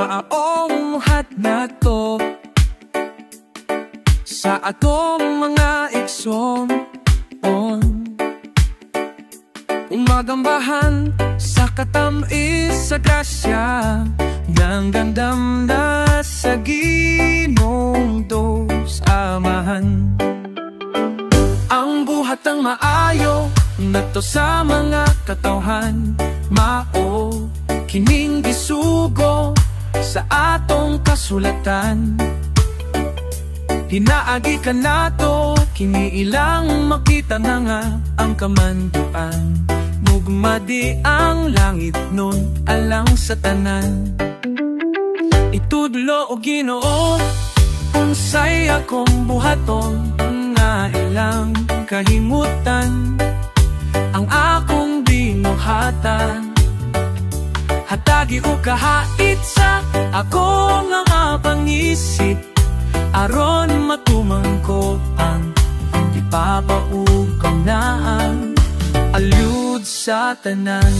maong muhat na to sa atong mga igsoon. Umagambahan sa katamis sa grasya ng gandam na sa Ginoong dos amahan. Ang buhat ang maayo nato sa mga katawhan, mao kining gisugo sa atong kasulatan. Hinaagi ka nato, kini ilang makita na nga ang kamanduan. Mugmadi ang langit nun, alang sa tanan. Itudlo o Ginoo, unsay akong buhaton, nga ilang kahimutan ang akong binuhatan. Hatagi o kahait sa ako nga pangisip, aron matumang ko ang ipapaugam na ang alyud sa tanan.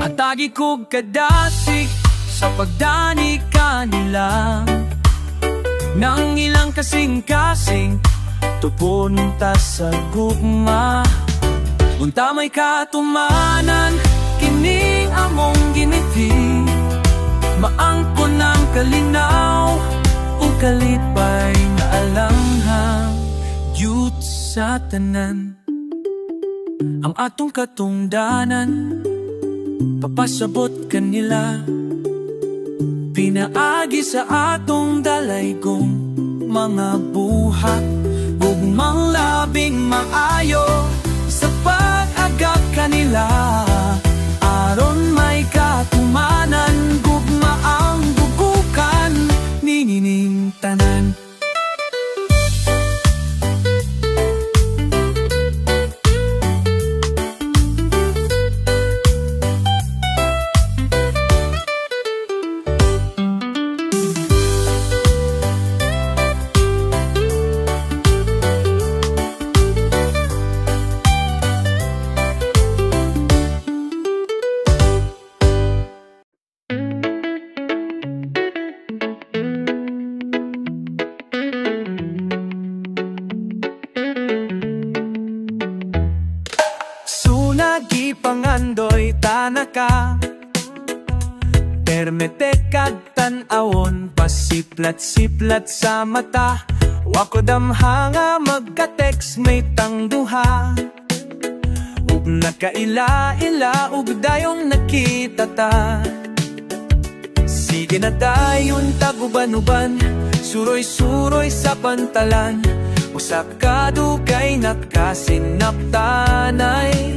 Atagi ko kadasig sa pagdani kanila, nang ilang kasing-kasing tupunta sa gugma. Unta may katumanan, kining among giniti, maangko ng kalinaw, ug kalipay na alanghang yut sa tanan. Ang atong katungdanan, papasabot kanila, pinaagi sa atong dalaygong mga buhat, ug manglabing maayo sa pag-agap kanila. Aron may katumanan, gugma ang bubukan, ningining tanan. Pangandoy tanaka, permete kag tan-awon, pasiplat-siplat sa mata. Wako damhanga magka-text may tangduha, ug nakaila-ila ug dayong nakita ta. Sige na dayon taguban-uban, suroy-suroy sa pantalan, usa ka dugay nakasinaptanay.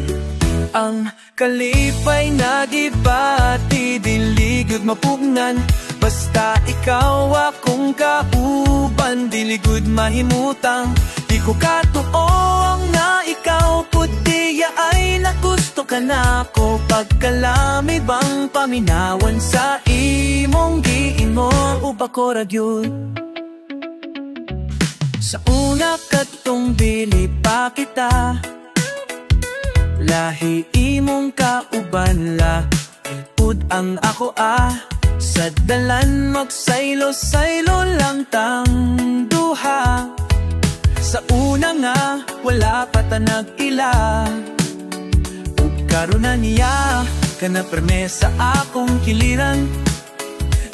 Ang kalipay nagibati, diligod mapugnan, basta ikaw akong kauban, diligod mahimutang. Di ko katuoang na ikaw pudiya ay nagusto ka na ko. Pagkalamid bang paminawan sa imong giinmo, uba ko ragyod. Sa una katong bili pa kita, lahi imong kauban la, ud ang ako sa dalan magsaylo-saylo lang tang duha. Sa una nga wala pa ta nag-ila, ug karon na niya kana permesa akong kiliran.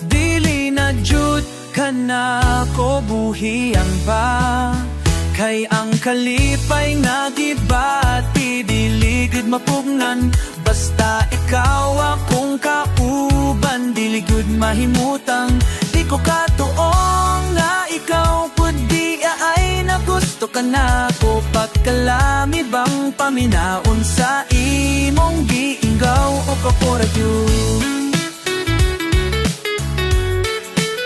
Dili na jud kana ko buhian pa, kay ang kalipay nagibati, diligid mapugnan, basta ikaw akong kauban, diligid mahimutang. Di ko katuong na ikaw pudi ay nagusto ka na ko. Pagkalami bang paminaon sa imong giinggaw o kaporadyo,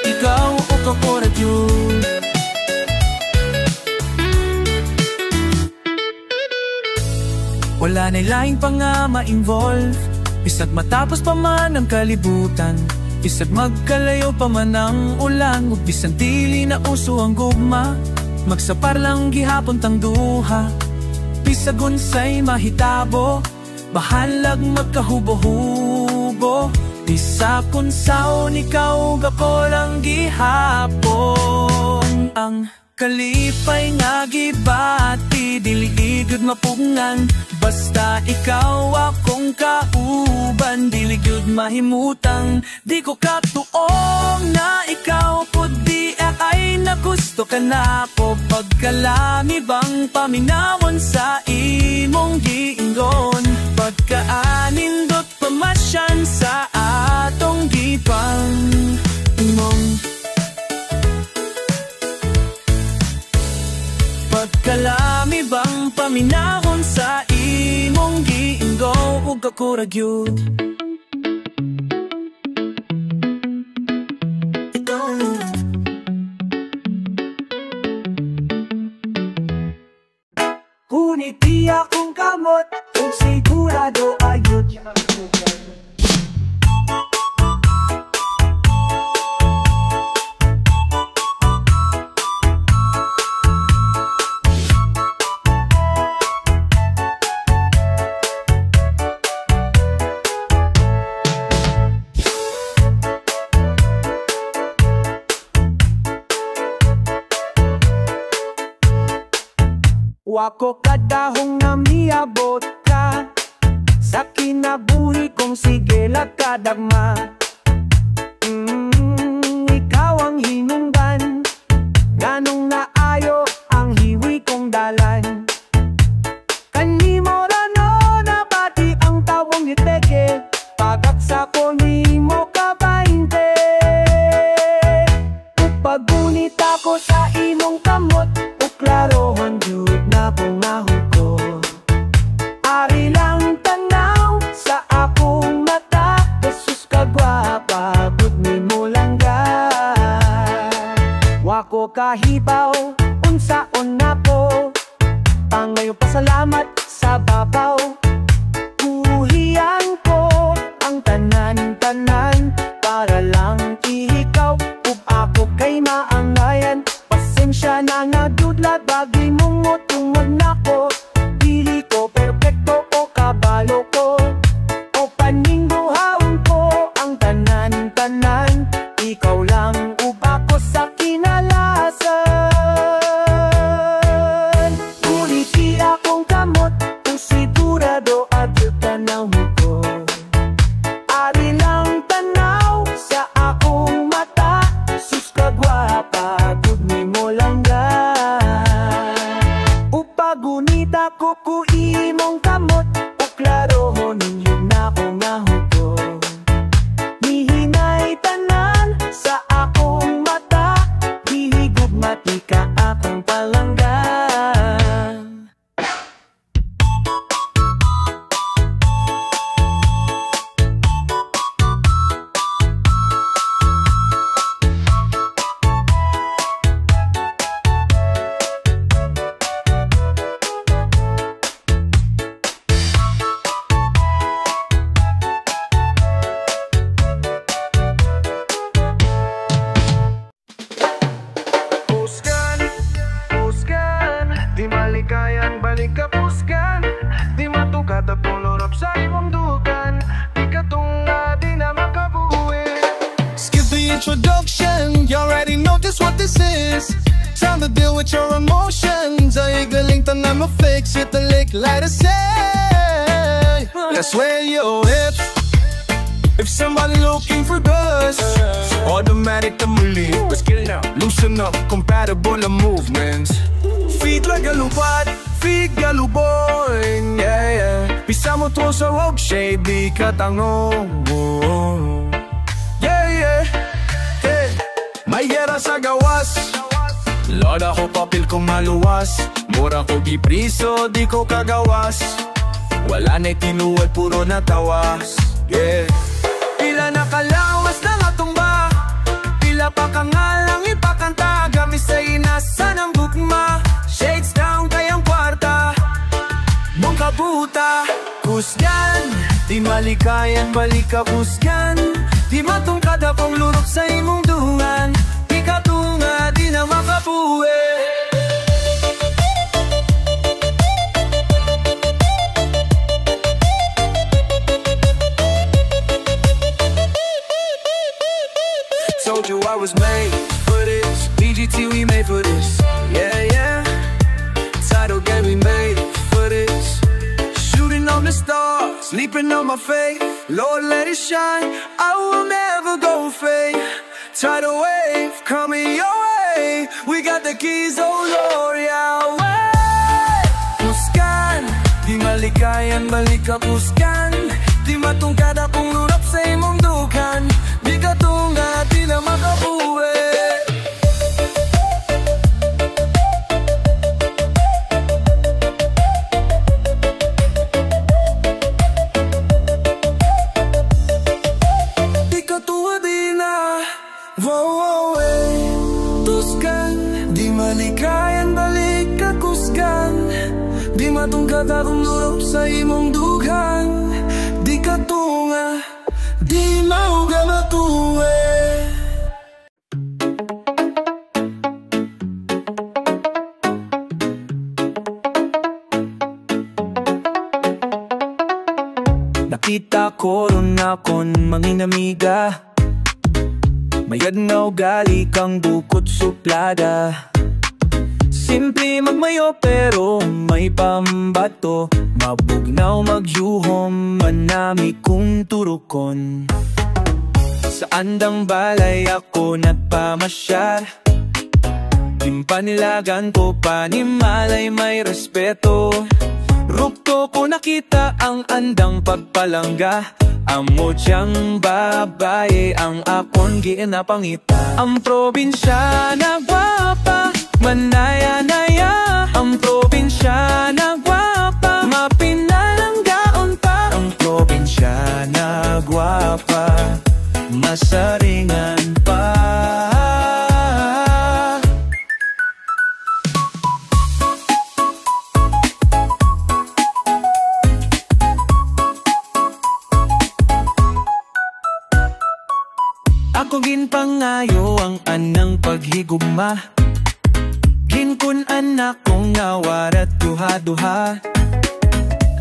ikaw o kaporadyo. Wala na'y laing pa nga ma-involve, bisag matapos pa man ang kalibutan, bisag magkalayo pa man ang ulan, ug bisan dili na uso ang gugma, Magsapar lang gihapon tang duha, bisagon say mahitabo, bahalag magkahubo-hubo. Bisakon saon ikaw gako lang gihapon. Ang kalipay nga gibati, dili igud mapungan, basta ikaw akong kauban, dili gyud mahimutang. Di ko katuong na ikaw pud di ay nagusto ka na ko. Pagkalami bang paminawon sa imong giingon, pagkaanindot pamasyan sa atong gipang imong. Pagkalami bang paminahon sa imong giinggo, ug ako ra gyud. Ngunit di akong kamot, kung sigurado ayot. Wako kadahong na miabot ka sa kinabuhi kong sige lakadagma. Ikaw ang hinungdan, ganong naayo ang hiwi kong dalan. Kanimo rano nabati ang tawong iteke, pagaksa ko nimo kabainte. Upagunit ako sa imong kamot, uklarohan yun na pungahon ko. Ari lang tanaw sa akong mata, Jesus kagwapa, gud nimo langga. Wako kahibaw, unsaon na po, pangayo pasalamat sa babaw. Kuhian ko ang tanan-tanan, para lang ihikaw, ug ako kay maangayan. Pasensya na nagdudlat, bagay mong utungod na ko. Dili ko perfecto o kabalo ko, o paningguhaon ko ang tanan-tanan. Ikaw lang ug ako sa kinalasan. Ngunit di akong kamot, kung sigurado agyud tanaw ko. Ari lang tanaw sa akong mata, sus kagwapa, gud nimo langga. Upagunita ko ku imong kamot, uklarohon ninyo na akong nahugo. Mihinay tanan sa akong mata, hihigog matika akong palangga. Di malikayan, balik ka puskan. Di matukat at pulorap sa imong dukan. Di katunga, di na makabuhi. Skip the introduction, you already know just what this is. Time to deal with your emotions. Ay galing ta na ma-fix it, the lick like I say. That's where your hips. If somebody looking for dust, automatic to muli. Let's get it now. Loosen up, compatible the movements. Feet like a lupat, feet galuboy, yeah, yeah. Pisa mo to sa rock shade, di ka tango. Yeah, yeah, hey. May gera sa gawas, Lord ako papil kong maluwas. Mura ko gipriso, di ko kagawas. Wala na'y tinuwal, puro natawas, yeah. Pila nakalawas na nga tumba, pila pa ka nga lang ipakanta. Gamis sa inasa ng bukma, shades down kayang kwarta. Mong kabuta, kusgan, di malikayan, balik ka kusgan. Di matungkad akong lurok sa imong dungan. Di katunga, di na makabuhi. star sleeping on my faith. Lord, let it shine. I will never go fade. Tidal wave coming your way. We got the keys, oh Lord, Yahweh. Kuskan, di malikayan, balik ka kuskan. Di matungkad akong lurap sa imong dukan. Di ka tunga, di na makabuwi. Malikayan, balik ka kuskan. Di matungkad akong lurap sa imong dugang. Di ka tunga, di mauga matuwe. Nakita ko ron akon manginamiga. Mayad na ugali kang bukod suplada. Simple magmayo pero may pambato. Mabugnaw magyuhom, manami kung turukon. Sa andang balay ako nagpamasyal. Timpanilagan ko panimalay may respeto. Rukto ko nakita ang andang pagpalangga. Amo tiyang babae ang akon ginapangita. Ang probinsya na gwapa, manaya-naya. Ang probinsya na gwapa, mapinalanggaon pa. Ang probinsya na gwapa, masaringan pa. Ako ginpangayo ang anang paghigugma. Ginkun anak kong nawarat duha-duha.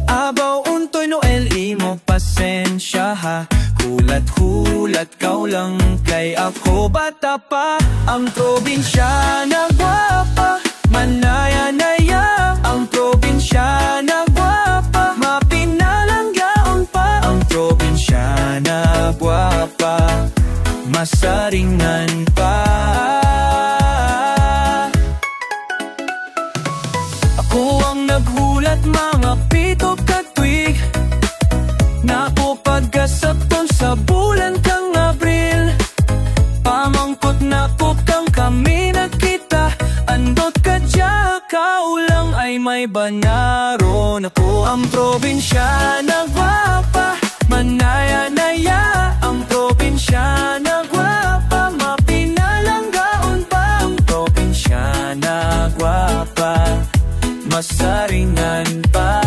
Abaw untoy Noel imo pasensya ha. Hulat-hulat kau lang kay ako bata pa. Ang probinsya na gwapa, manaya-naya. Ang probinsya na gwapa, mapinalanggaon pa. Ang probinsya na gwapa, masaringan pa. Ako ang naghulat mga pito katwig. Nako pagkasapton sa bulan kang Abril. Pamangkot nako kang kami nagkita. Andot ka dya, kaulang ay may banaron. Ako ang probinsya na gwapa, manaya-naya. Ang probinsya na gwapa, mapinalanggaon pa. Ang probinsya na gwapa, masaringan pa.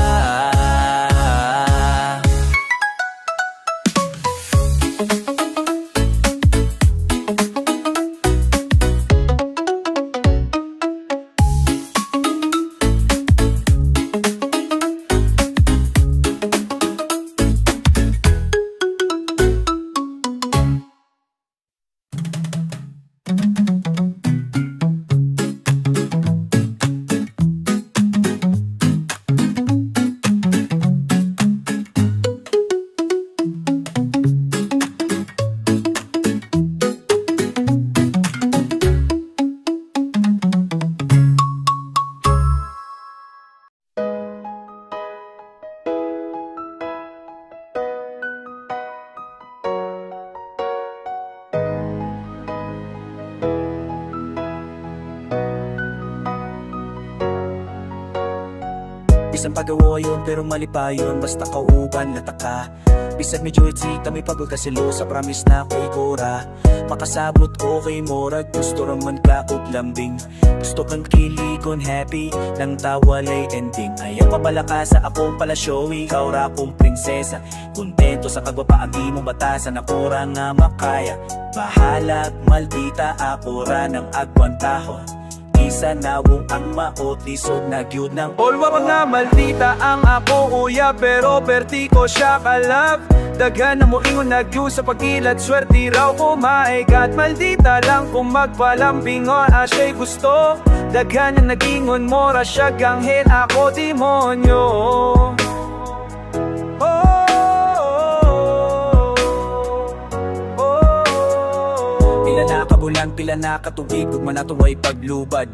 Bisan pagawa yun pero mali pa yun. Basta kauban lataka. Bisan medyo itsita may pagkasilo. Sa promise na ako'y gora. Makasabot okay morag. Gusto raman ka lambing. Gusto kang kilikon happy. Nang tawalay ending. Ayaw pa pala ka sa akong pala showy. Kaura kong prinsesa. Kontento sa kagwapaagi mong batasan. Ako ra nga makaya. Bahalag maldita ako ra ng agwantahon. Isa nawong ang maot lisod na gyud ng Olwa mga maldita ang ako uya. Pero perti ko siya kalab. Daghan na mo ingon nagyud sa pagkilat. Swerte raw ko maigat. Maldita lang kung magpalambingon asya'y gusto. Daghan na nagingon mo ra siya ganghel. Ako demonyo. bulan pila na katubig ug manatuway paglubad.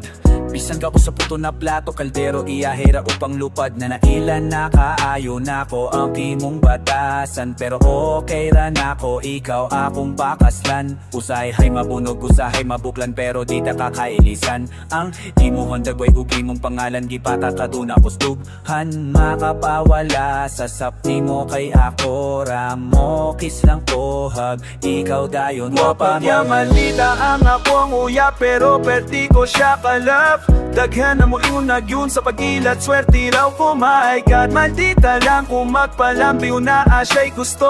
Bisan ka ko sa puto na plato, kaldero iyahera upang lupad. Na nailan na kaayo na ko ang timong batasan, pero okay ra na ko, ikaw akong pakaslan. Usahay mabunog, usahay mabuklan, pero di ta kakailisan. Ang imuhon dagway ug imong pangalan, gipata kaduna kusdughan. Makapawala sa sapni mo kay ako ra mo, kiss lang kohag, ikaw dayon Wapag malita ang akong uya, pero perti ko siya kalap. Daghan na mo ingunag yun sa pagilat, swerte raw ko, my God. Maldita lang kung magpalambiw na siya'y gusto.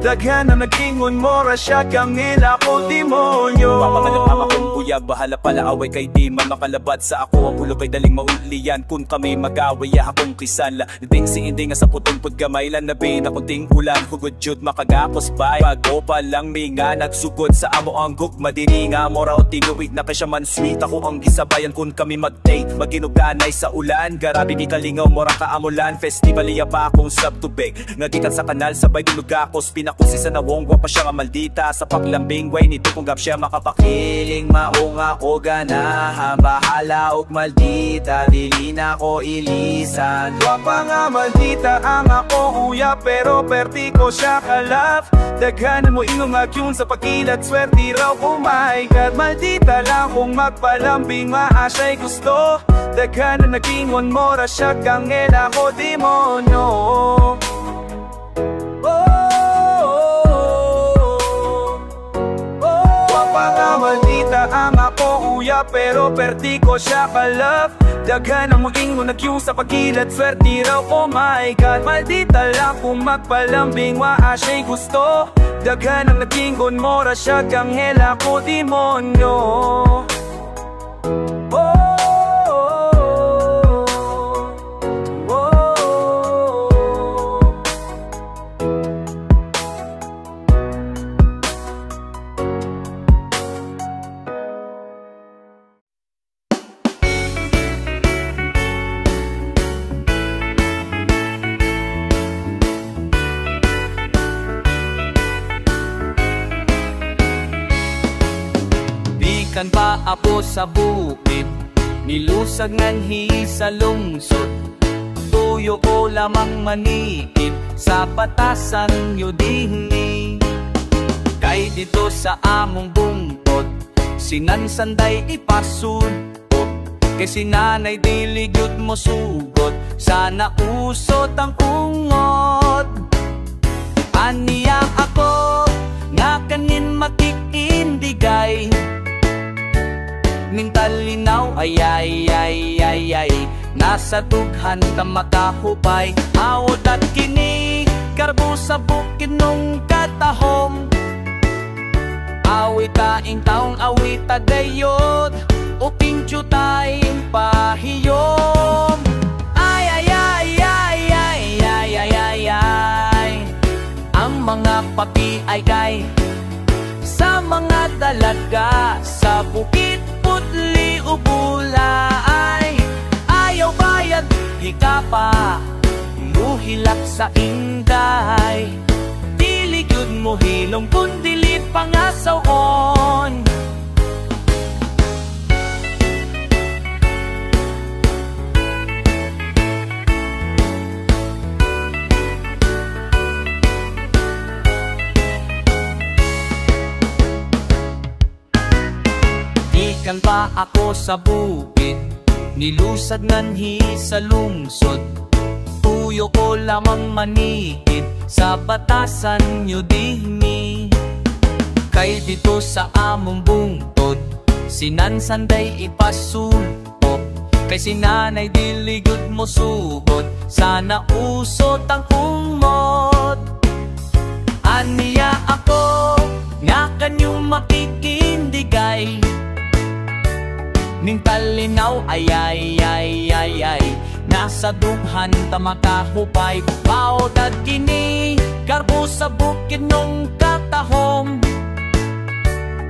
Daghan na nag-ingon mo ra siya kang nila ko demonyo. Papakalapama kong kuya, bahala pala away kay di man makalabat sa ako. Ang ulo kay daling maulian, kung kami mag-away akong kisala. Ding si hindi nga sa putong put gamay lan na bin akong ting ulan. Hugod jud makagakos bay, bago pa lang may nga nagsugod sa amo ang gugma. Dini nga mo raw tinuwid na kay siya man sweet. Ako ang gisabayan kung kami mag-date, maginuganay sa ulan. Garabi ni kalingaw mo ra kaamulan, festival iya pa akong sabtubig. Ngagikan sa kanal sabay dulog ako, kung si Sanawong pa siya nga maldita. Sa paglambing way nito kung gap siya makapakiling, maunga ko ganahan, bahala og maldita, dili na ko ilisan. Wapa nga maldita ang ako uya, pero perti ko siya kalap. Daghan mo inungag yun sa pagilat, swerte raw ko, my God. Maldita lang kung magpalambing, maasa'y gusto. Daghan na nag-ingon mo ra siya kang ela ko demonyo. Maldita ang ako uya, pero perti ko siya kalap. Daghan ang mag-ingon nagyong sa pagilat, swerte raw ko, my God. Maldita lang kung magpalambing, maasa'y gusto. Daghan ang nag-ingon mo ra siya kang hela ko demonyo. Kan pa ako sa bukid, nilusag nganhi sa lungsod. Tuyo ko lamang manikip sa batasan yu dinhi. Kay dito sa among bungkod, sinansanday ipasud. Kay sinanay diligyod mo sugod, sana usot ang ungod. Aniya ako, nga kanin makikindigay. Mintalinaw ay ay ay ay ay, nasa dughan ta makahupay. Awod at kini, karbo sa bukid nung katahom. Awit taing taong awit tagayod, uping tiyutaying pahiyom. Ay ay ay ay ay ay ay ay ay, ang mga papi ay kay sa mga dalaga sa bukid putli ubula. Ay ayaw bayad hikapa, luhilak sa inday. Diligod mo hilong kundilit pangasawon. Ikan pa ako sa bukid, nilusad nganhi sa lungsod. Tuyo ko lamang manikid sa batasan yu dinhi. Kay dito sa among bungtod, sinansanday ipasuko. Kay sinanay diligod mo sugod, sana usot ang umod. Aniya ako, nga kanyong makikindigay. Ning talinaw ay ay ay ay ay, nasa dughan ta makahupay. Bawod at kini, karbo sa bukid nung katahom.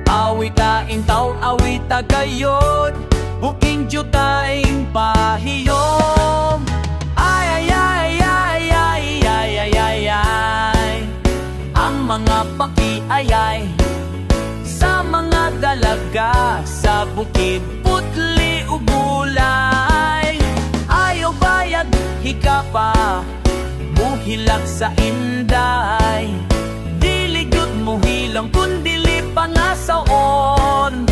Awit taing taon, awit tagayod, buking jutaying pahiyom. Ay ay ay ay ay ay ay ay ay, ang mga paki ay ay, sa mga dalaga bukid, putli ug bulay. Ayaw bayag hikapa, muhilag sa inday. Diligot mo hilang kundili pangasaon.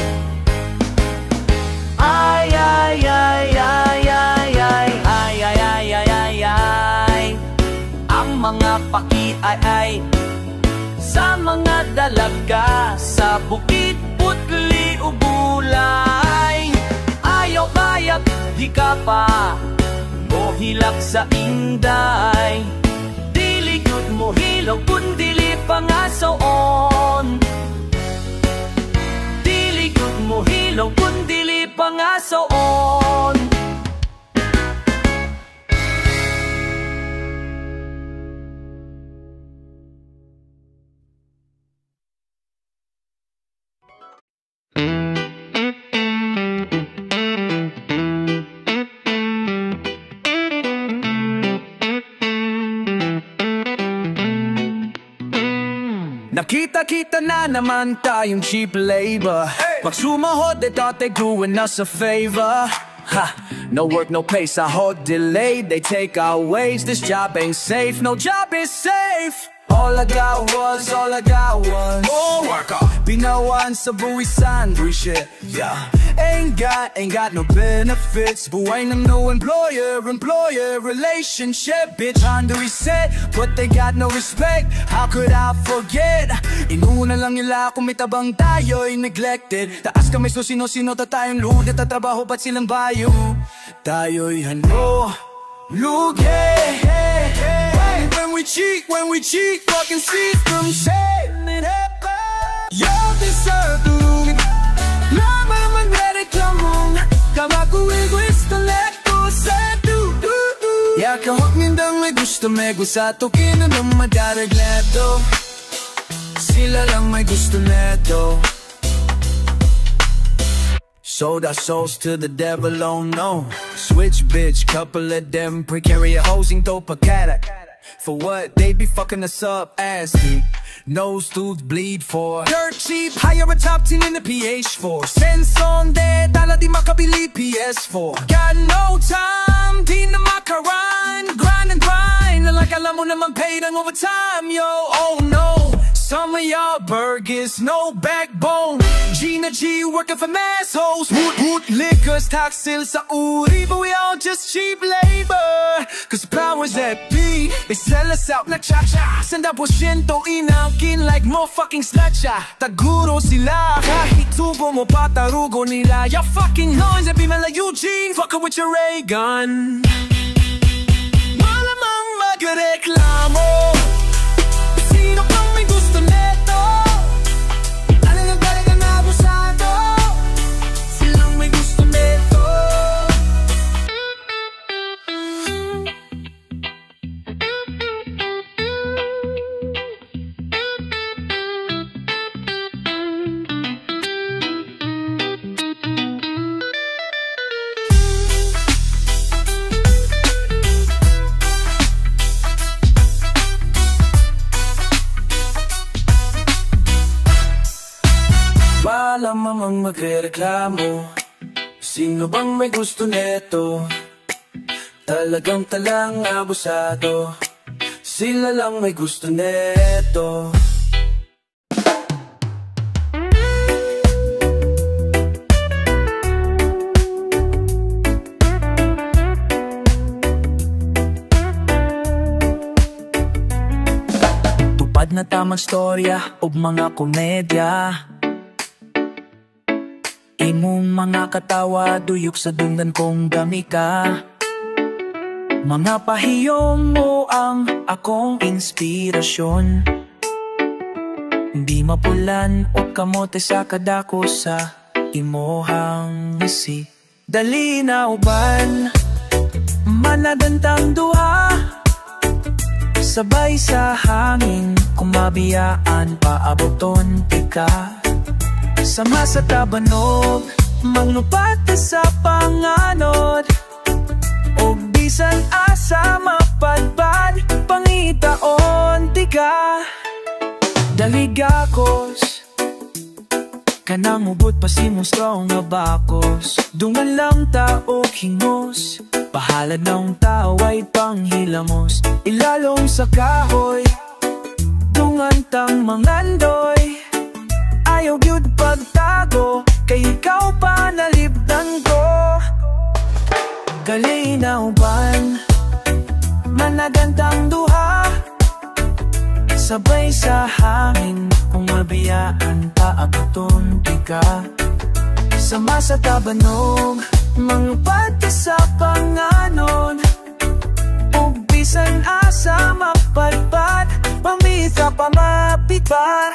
Ay ay ay ay ay ay ay ay ay ay ay ay. Ang mga paki ay sa mga dalaga, sa bukid, putli o bulay. Ayaw bayag hikapa, mohilak sa inday. Diligod mo hilaw kundili pangasaon. Diligod mo hilaw kundili pangasaon. Nakita-kita na naman tayong cheap labor. Pag sumahod, they thought they doing us a favor. Ha! No work, no pay, sahod delayed. They take our wage, this job ain't safe. No job is safe. All I got was more work. Binawan sa buwisan, bullshit. Yeah. Ain't got no benefits. Buhay ng no employer relationship. Bitch, under reset, but they got no respect. How could I forget? Inuna lang nila kung may tabang tayo'y neglected. Taas kami so sino-sino ta tayong ludet at trabaho ba't silang bayo? Tayo'y hano, lugi. When we cheat, fucking system saying it happen. You deserve to lugin. Lama magre-reklamong kamakuwi gusto leto sa do. Ya kahok nindang may gusto sa tokin ng madaragleto. Sila lang may gusto neto. Sold our souls to the devil, oh no. Switch bitch, couple of them precarious housing dope a cat. For what? They be fucking us up, ass deep. Nose dudes bleed for dirt cheap, hire a top 10 in the PH4. Sense on dead, dala di makabili PS4. Got no time, di na makaran. Grind and grind, like alam mo naman paid ang overtime, yo. Oh no, some of y'all burgers, no backbone. Gina G working for assholes. Woot liquors, toxil sa uri. But we all just cheap labor. Cause powers that be, they sell us out like cha-cha. Sanda porsyento inangkin like mo fucking slatcha. Taguro sila, kahit tubo mo patarugo nila. Ya fucking noise, at Bimela Eugene, fucking with your ray gun. Malamang magreklamo. Sino pang may gusto neto? Alin ang talaga nabusado? Silang may gusto neto. Malamang magre-reklamo. Sino bang may gusto neto? Talagang talang abusado. Sila lang may gusto neto. Tupad na tamang storya o mga komedya. Imong mga katawa, duyok sa dungan kong gamika. Mga pahiyom mo ang akong inspirasyon. Hindi mapulan o kamote sa kadako sa imohang ngisi. Dali na uban, manadantang duha. Sabay sa hangin, kumabiyaan paaboton tika. Sama sa tabanog, maglupat sa panganod. O bisan asa mapadpad, pangitaon tika. Daligakos, Kanang ubot pa si mong strong nga bakos. Dungan lang taog hingos, bahala na ang tao ay panghilamos. Ilalom sa kahoy, dungan tang mangandoy. Ayaw gyud pagtago, kay ikaw pa nalibdan ko. Kalinaw-ban, managantang duha, sabay sa hangin, kung mabiyaan pa abuton ka. Sama sa tabanog, mangupad ka sa panganon. Ug bisan asa mapadpad, pamita pa mapitan.